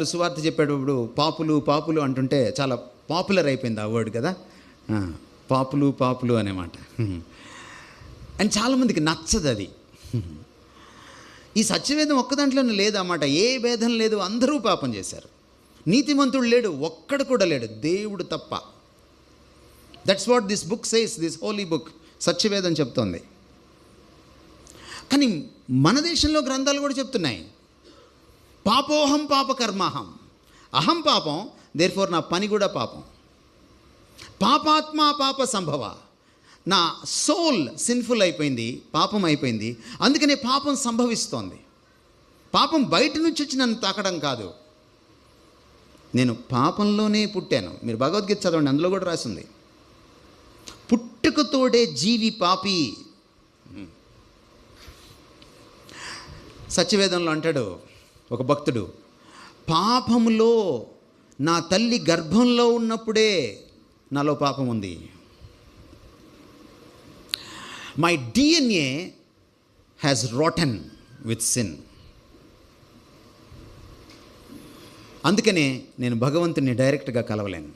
సువార్త చెప్పేటప్పుడు పాపులు పాపులు అంటుంటే చాలా పాపులర్ అయిపోయింది ఆ వర్డ్ కదా. పాపులు పాపులు అనేమాట. అండ్ చాలామందికి నచ్చదు అది. ఈ సత్యవేదం ఒక్క దాంట్లోనే లేదన్నమాట. ఏ భేదం లేదు, అందరూ పాపం చేశారు. నీతిమంతుడు లేడు, ఒక్కడు కూడా లేడు, దేవుడు తప్ప. That's what this book says, this holy book Satyavedam చెప్తోంది. కానీ మన దేశంలో గ్రంథాలు కూడా చెప్తున్నాయి, పాపోహం పాపకర్మాహం. అహం పాపం, దేర్ఫోర్ నా పని కూడా పాపం. పాపాత్మ పాప సంభవ, నా సోల్ సిన్ఫుల్ అయిపోయింది, పాపం అయిపోయింది, అందుకనే పాపం సంభవిస్తోంది. పాపం బయట నుంచి వచ్చి నన్ను తాకడం కాదు, నేను పాపంలోనే పుట్టాను. మీరు భగవద్గీత చదవండి, అందులో కూడా రాసింది, పుట్టుకతోడే జీవి పాపి. సత్యవేదంలో అంటాడు ఒక భక్తుడు, పాపములో నా తల్లి గర్భంలో ఉన్నప్పుడే నాలో పాపం ఉంది. My DNA has rotten with sin. అందుకనే నేను భగవంతుని డైరెక్ట్గా కలవలేను.